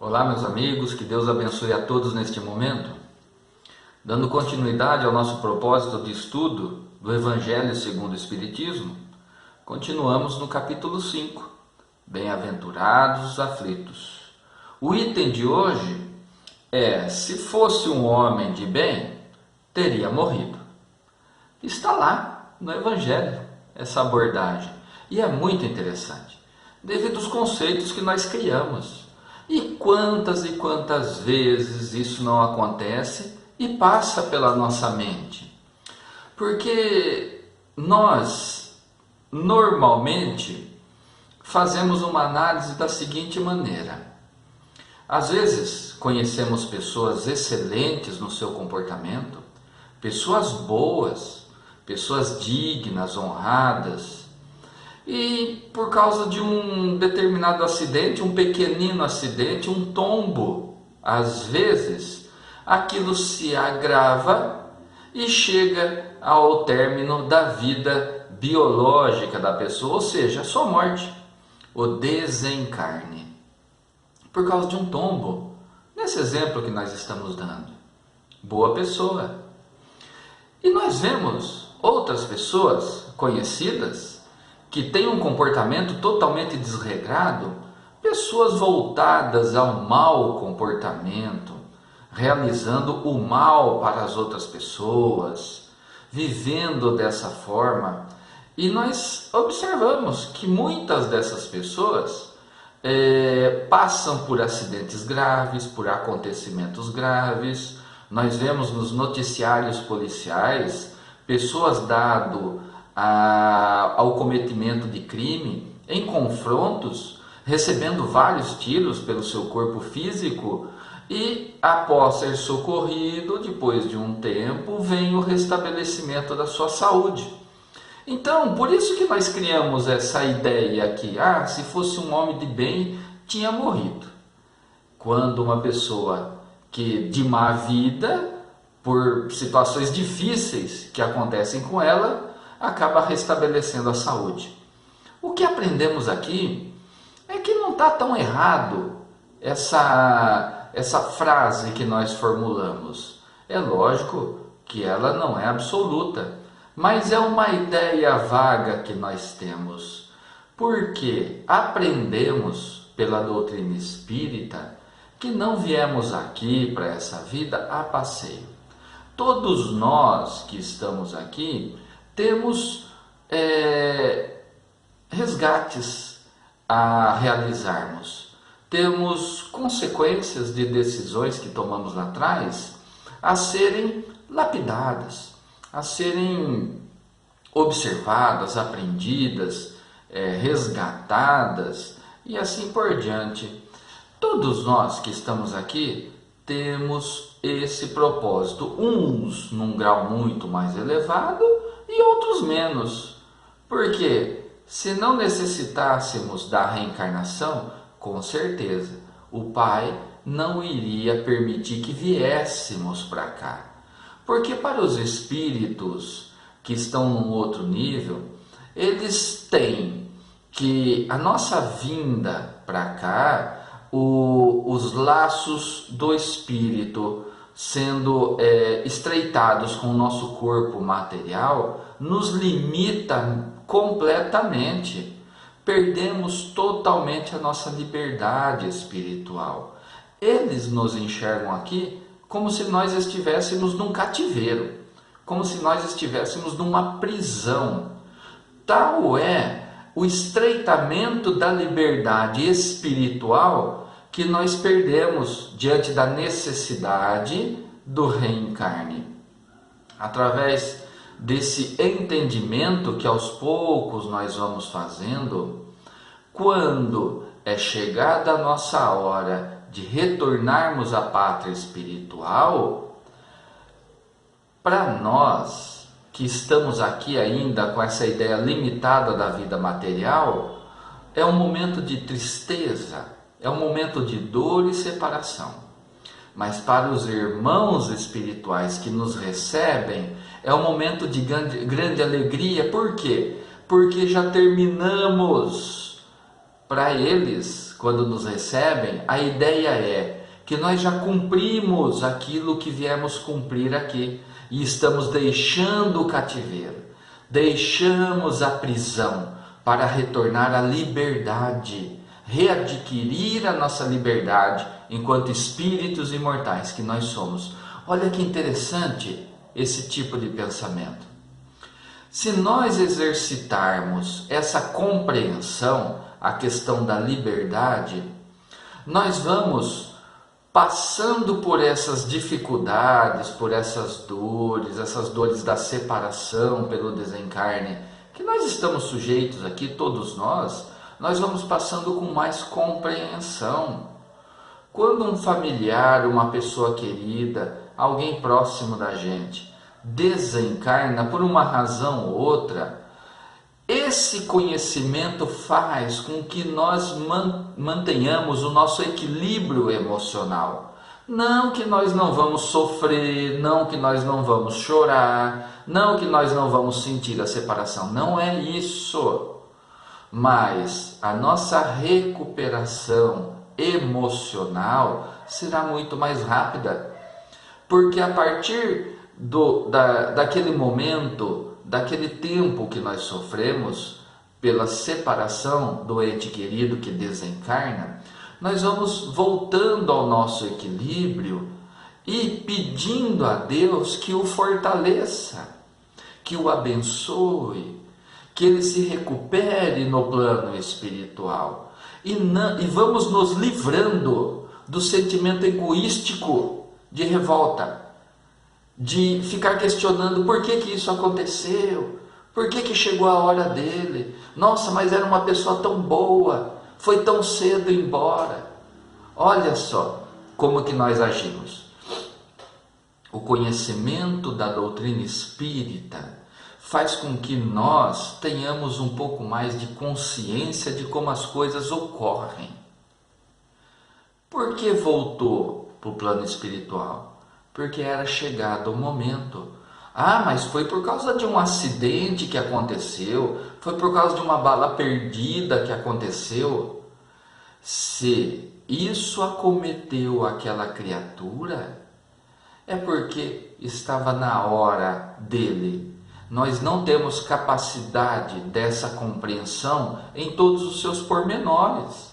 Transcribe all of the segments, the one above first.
Olá, meus amigos, que Deus abençoe a todos neste momento. Dando continuidade ao nosso propósito de estudo do Evangelho segundo o Espiritismo, continuamos no capítulo 5, Bem-aventurados os aflitos. O item de hoje é: se fosse um homem de bem, teria morrido. Está lá no Evangelho essa abordagem e é muito interessante, devido aos conceitos que nós criamos. E quantas vezes isso não acontece e passa pela nossa mente? Porque nós, normalmente, fazemos uma análise da seguinte maneira. Às vezes, conhecemos pessoas excelentes no seu comportamento, pessoas boas, pessoas dignas, honradas, e por causa de um determinado acidente, um pequenino acidente, um tombo, às vezes, aquilo se agrava e chega ao término da vida biológica da pessoa, ou seja, a sua morte, o desencarne, por causa de um tombo. Nesse exemplo que nós estamos dando, boa pessoa. E nós vemos outras pessoas conhecidas que têm um comportamento totalmente desregrado, pessoas voltadas ao mau comportamento, realizando o mal para as outras pessoas, vivendo dessa forma. E nós observamos que muitas dessas pessoas passam por acidentes graves, por acontecimentos graves. Nós vemos nos noticiários policiais pessoas dado ao cometimento de crime, em confrontos, recebendo vários tiros pelo seu corpo físico e, após ser socorrido, depois de um tempo, vem o restabelecimento da sua saúde. Então, por isso que nós criamos essa ideia que, se fosse um homem de bem, tinha morrido. Quando uma pessoa que de má vida, por situações difíceis que acontecem com ela, acaba restabelecendo a saúde. O que aprendemos aqui é que não está tão errado essa frase que nós formulamos. É lógico que ela não é absoluta, mas é uma ideia vaga que nós temos, porque aprendemos pela doutrina espírita que não viemos aqui para essa vida a passeio. Todos nós que estamos aqui temos resgates a realizarmos, temos consequências de decisões que tomamos lá atrás a serem lapidadas, a serem observadas, aprendidas, resgatadas e assim por diante. Todos nós que estamos aqui temos esse propósito, uns num grau muito mais elevado e outros menos, porque se não necessitássemos da reencarnação, com certeza o Pai não iria permitir que viéssemos para cá, porque para os espíritos que estão num outro nível, eles têm que a nossa vinda para cá, os laços do espírito sendo estreitados com o nosso corpo material, nos limita completamente. Perdemos totalmente a nossa liberdade espiritual. Eles nos enxergam aqui como se nós estivéssemos num cativeiro, como se nós estivéssemos numa prisão. Tal é o estreitamento da liberdade espiritual que nós perdemos diante da necessidade do reencarne. Através desse entendimento que aos poucos nós vamos fazendo, quando é chegada a nossa hora de retornarmos à pátria espiritual, para nós que estamos aqui ainda com essa ideia limitada da vida material, é um momento de tristeza, é um momento de dor e separação. Mas para os irmãos espirituais que nos recebem, é um momento de grande alegria. Por quê? Porque já terminamos para eles quando nos recebem, a ideia é que nós já cumprimos aquilo que viemos cumprir aqui e estamos deixando o cativeiro, deixamos a prisão para retornar à liberdade, readquirir a nossa liberdade enquanto espíritos imortais que nós somos. Olha que interessante esse tipo de pensamento. Se nós exercitarmos essa compreensão, a questão da liberdade, nós vamos passando por essas dificuldades, por essas dores da separação pelo desencarne, que nós estamos sujeitos aqui, todos nós vamos passando com mais compreensão. Quando um familiar, uma pessoa querida, alguém próximo da gente, desencarna por uma razão ou outra, esse conhecimento faz com que nós mantenhamos o nosso equilíbrio emocional. Não que nós não vamos sofrer, não que nós não vamos chorar, não que nós não vamos sentir a separação, não é isso. Mas a nossa recuperação emocional será muito mais rápida, porque a partir daquele momento, daquele tempo que nós sofremos pela separação do ente querido que desencarna, nós vamos voltando ao nosso equilíbrio e pedindo a Deus que o fortaleça, que o abençoe, que ele se recupere no plano espiritual. E vamos nos livrando do sentimento egoístico de revolta, de ficar questionando por que isso aconteceu, por que chegou a hora dele, nossa, mas era uma pessoa tão boa, foi tão cedo embora. Olha só como que nós agimos. O conhecimento da doutrina espírita faz com que nós tenhamos um pouco mais de consciência de como as coisas ocorrem. Por que voltou para o plano espiritual? Porque era chegado o momento. Ah, mas foi por causa de um acidente que aconteceu, foi por causa de uma bala perdida que aconteceu. Se isso acometeu aquela criatura, é porque estava na hora dele. Nós não temos capacidade dessa compreensão em todos os seus pormenores.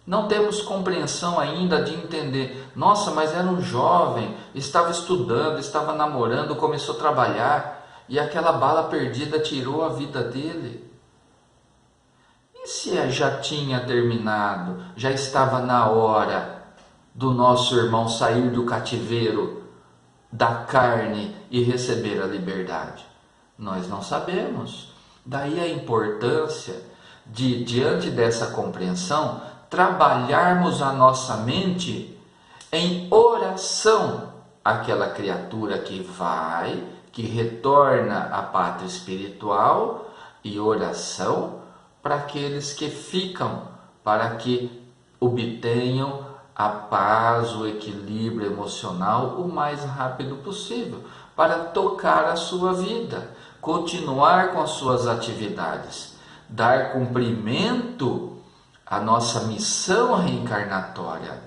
Não temos compreensão ainda de entender, nossa, mas era um jovem, estava estudando, estava namorando, começou a trabalhar e aquela bala perdida tirou a vida dele. E se já tinha terminado, já estava na hora do nosso irmão sair do cativeiro da carne e receber a liberdade? Nós não sabemos. Daí a importância de, diante dessa compreensão, trabalharmos a nossa mente em oração àquela criatura que retorna à pátria espiritual, e oração para aqueles que ficam, para que obtenham a paz, o equilíbrio emocional o mais rápido possível, para tocar a sua vida, continuar com as suas atividades, dar cumprimento à nossa missão reencarnatória.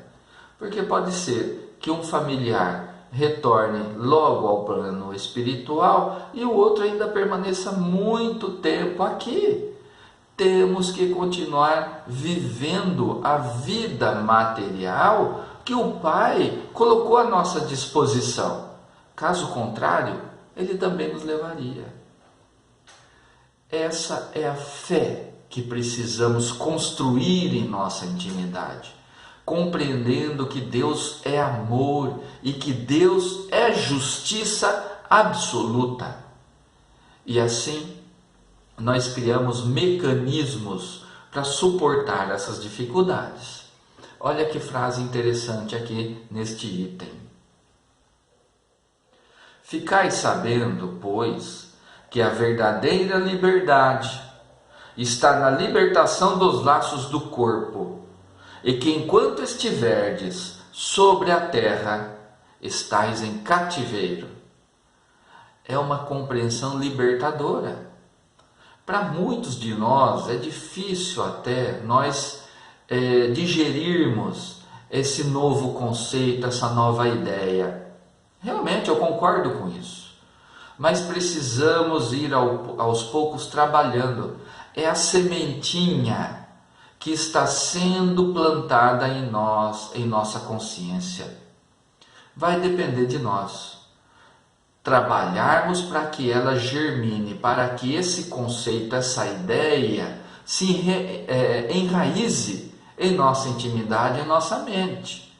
Porque pode ser que um familiar retorne logo ao plano espiritual e o outro ainda permaneça muito tempo aqui. Temos que continuar vivendo a vida material que o Pai colocou à nossa disposição. Caso contrário, Ele também nos levaria. Essa é a fé que precisamos construir em nossa intimidade, compreendendo que Deus é amor e que Deus é justiça absoluta. E assim, nós criamos mecanismos para suportar essas dificuldades. Olha que frase interessante aqui neste item. Ficai sabendo, pois, que a verdadeira liberdade está na libertação dos laços do corpo, e que enquanto estiverdes sobre a terra, estais em cativeiro. É uma compreensão libertadora. Para muitos de nós é difícil até nós digerirmos esse novo conceito, essa nova ideia. Realmente eu concordo com isso, mas precisamos ir aos poucos trabalhando. É a sementinha que está sendo plantada em nós, em nossa consciência. Vai depender de nós trabalharmos para que ela germine, para que esse conceito, essa ideia se enraize em nossa intimidade, em nossa mente.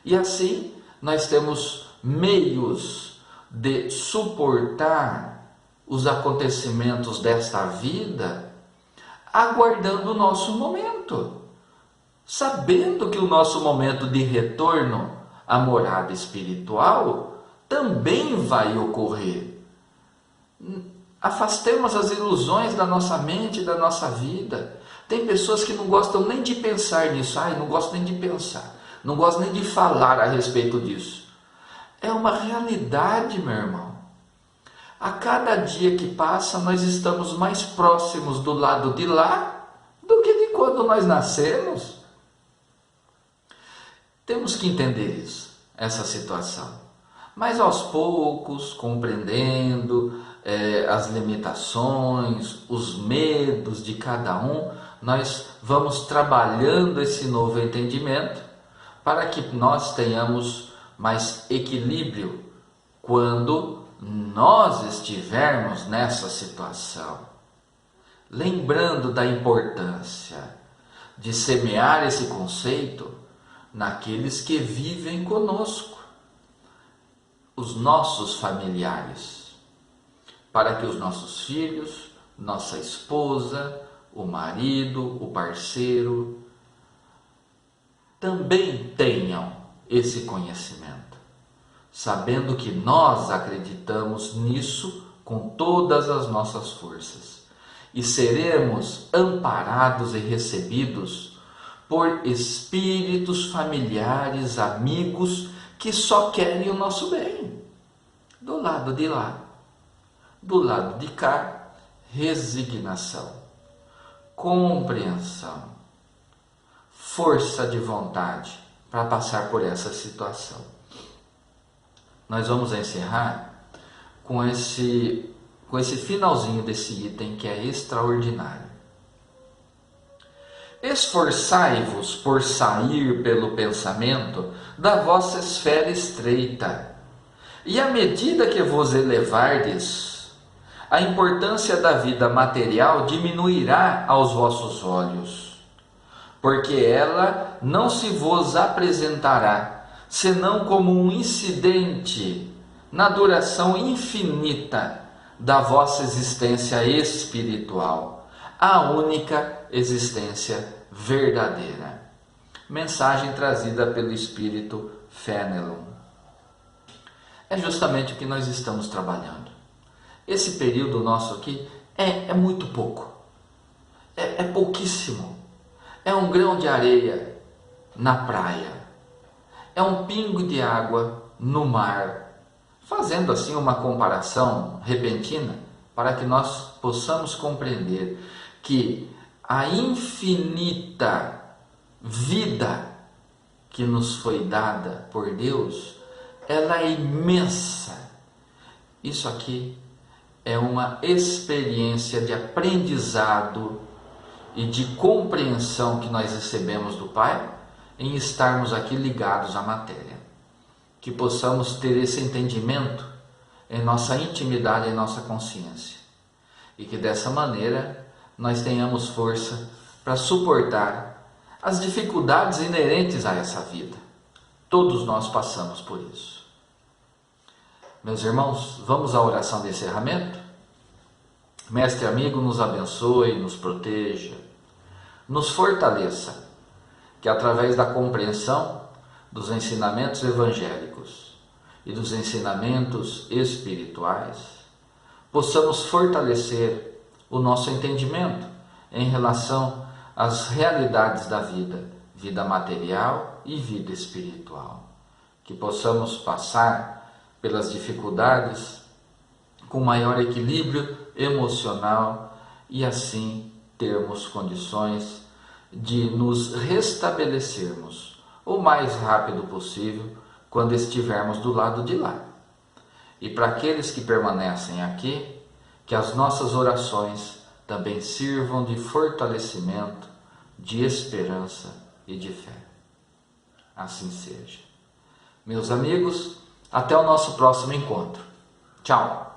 E assim nós temos meios de suportar os acontecimentos desta vida, aguardando o nosso momento, sabendo que o nosso momento de retorno à morada espiritual também vai ocorrer. Afastemos as ilusões da nossa mente, da nossa vida. Tem pessoas que não gostam nem de pensar nisso. Não gosto nem de pensar. Não gosto nem de falar a respeito disso. É uma realidade, meu irmão. A cada dia que passa, nós estamos mais próximos do lado de lá do que de quando nós nascemos. Temos que entender isso, essa situação. Mas aos poucos, compreendendo as limitações, os medos de cada um, nós vamos trabalhando esse novo entendimento para que nós tenhamos mais equilíbrio quando nós estivermos nessa situação. Lembrando da importância de semear esse conceito naqueles que vivem conosco, os nossos familiares, para que os nossos filhos, nossa esposa, o marido, o parceiro, também tenham esse conhecimento, sabendo que nós acreditamos nisso com todas as nossas forças e seremos amparados e recebidos por espíritos familiares, amigos que só querem o nosso bem. Do lado de lá, do lado de cá, resignação, compreensão, força de vontade para passar por essa situação. Nós vamos encerrar com esse finalzinho desse item que é extraordinário. Esforçai-vos por sair pelo pensamento da vossa esfera estreita, e à medida que vos elevardes, a importância da vida material diminuirá aos vossos olhos, porque ela não se vos apresentará senão como um incidente na duração infinita da vossa existência espiritual, a única existência verdadeira. Mensagem trazida pelo Espírito Fenelon. É justamente o que nós estamos trabalhando. Esse período nosso aqui é muito pouco, é pouquíssimo, é um grão de areia na praia, é um pingo de água no mar, fazendo assim uma comparação repentina para que nós possamos compreender que a infinita vida que nos foi dada por Deus, ela é imensa. Isso aqui é uma experiência de aprendizado e de compreensão que nós recebemos do Pai em estarmos aqui ligados à matéria. Que possamos ter esse entendimento em nossa intimidade, em nossa consciência. E que dessa maneira nós tenhamos força para suportar as dificuldades inerentes a essa vida. Todos nós passamos por isso. Meus irmãos, vamos à oração de encerramento? Mestre amigo, nos abençoe, nos proteja, nos fortaleça, que através da compreensão dos ensinamentos evangélicos e dos ensinamentos espirituais, possamos fortalecer o nosso entendimento em relação às realidades da vida, vida material e vida espiritual. Que possamos passar pelas dificuldades com maior equilíbrio emocional e assim termos condições de nos restabelecermos o mais rápido possível quando estivermos do lado de lá. E para aqueles que permanecem aqui, que as nossas orações também sirvam de fortalecimento, de esperança e de fé. Assim seja. Meus amigos, até o nosso próximo encontro. Tchau!